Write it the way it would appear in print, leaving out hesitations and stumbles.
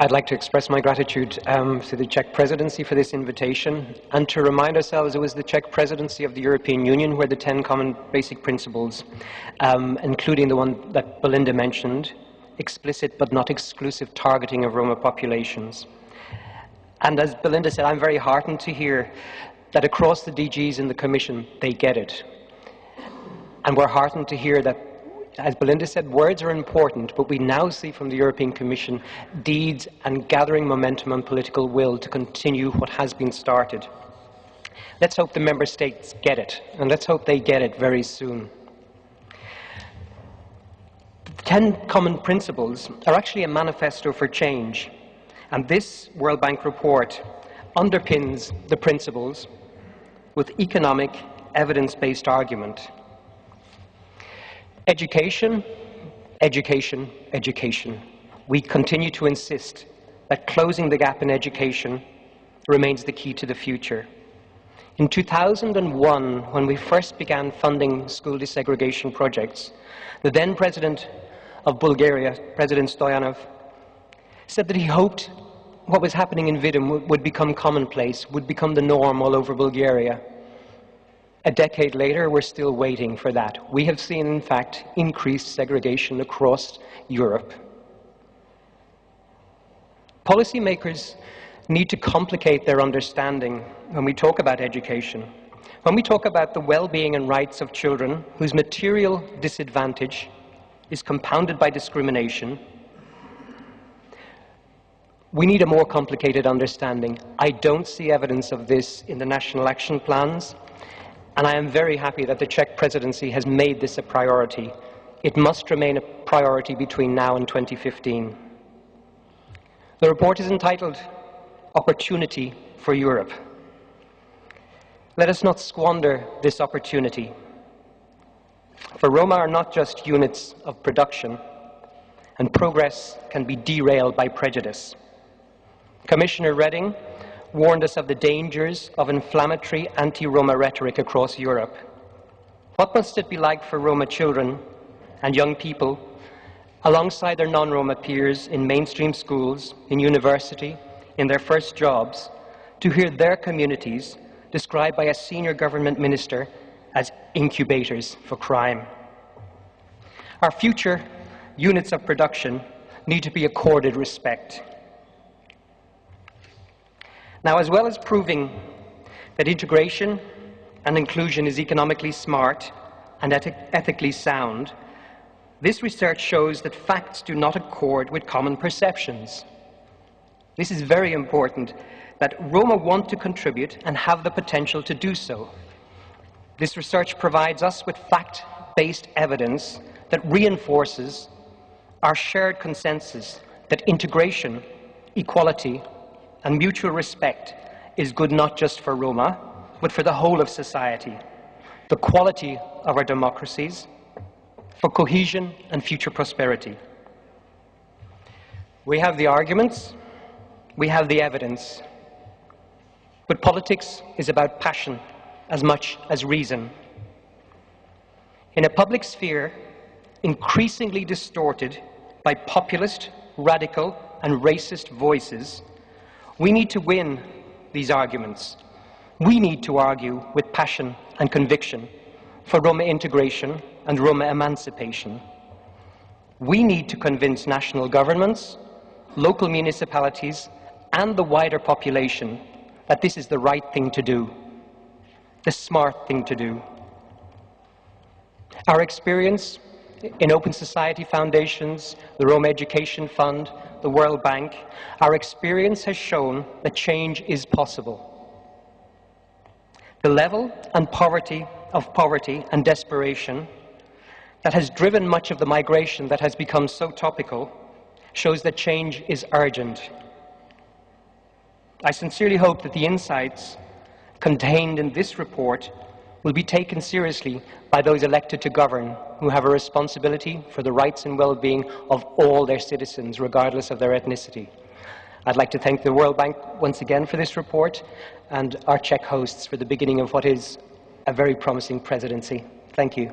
I'd like to express my gratitude to the Czech presidency for this invitation, and to remind ourselves it was the Czech presidency of the European Union where the 10 common basic principles, including the one that Belinda mentioned, explicit but not exclusive targeting of Roma populations. And as Belinda said, I'm very heartened to hear that across the DGs in the Commission, they get it. And we're heartened to hear that, as Belinda said, words are important, but we now see from the European Commission deeds and gathering momentum and political will to continue what has been started. Let's hope the Member States get it, and let's hope they get it very soon. The 10 common principles are actually a manifesto for change, and this World Bank report underpins the principles with economic, evidence-based argument. Education, education, education. We continue to insist that closing the gap in education remains the key to the future. In 2001, when we first began funding school desegregation projects, the then President of Bulgaria, President Stoyanov, said that he hoped what was happening in Vidin would become commonplace, would become the norm all over Bulgaria. A decade later, we're still waiting for that. We have seen, in fact, increased segregation across Europe. Policymakers need to complicate their understanding when we talk about education. When we talk about the well-being and rights of children whose material disadvantage is compounded by discrimination, we need a more complicated understanding. I don't see evidence of this in the national action plans, and I am very happy that the Czech presidency has made this a priority. It must remain a priority between now and 2015. The report is entitled Opportunity for Europe. Let us not squander this opportunity. For Roma are not just units of production, and progress can be derailed by prejudice. Commissioner Reding warned us of the dangers of inflammatory anti-Roma rhetoric across Europe. What must it be like for Roma children and young people, alongside their non-Roma peers in mainstream schools, in university, in their first jobs, to hear their communities described by a senior government minister as incubators for crime? Our future units of production need to be accorded respect. Now, as well as proving that integration and inclusion is economically smart and ethically sound, this research shows that facts do not accord with common perceptions. This is very important, that Roma want to contribute and have the potential to do so. This research provides us with fact-based evidence that reinforces our shared consensus that integration, equality, and mutual respect is good not just for Roma, but for the whole of society, the quality of our democracies, for cohesion and future prosperity. We have the arguments, we have the evidence, but politics is about passion as much as reason. In a public sphere increasingly distorted by populist, radical, and racist voices, we need to win these arguments. We need to argue with passion and conviction for Roma integration and Roma emancipation. We need to convince national governments, local municipalities, and the wider population that this is the right thing to do, the smart thing to do. Our experience in Open Society Foundations, the Roma Education Fund, the World Bank, our experience has shown that change is possible. The level and poverty and desperation that has driven much of the migration that has become so topical shows that change is urgent. I sincerely hope that the insights contained in this report will be taken seriously by those elected to govern, who have a responsibility for the rights and well-being of all their citizens, regardless of their ethnicity. I'd like to thank the World Bank once again for this report, and our Czech hosts for the beginning of what is a very promising presidency. Thank you.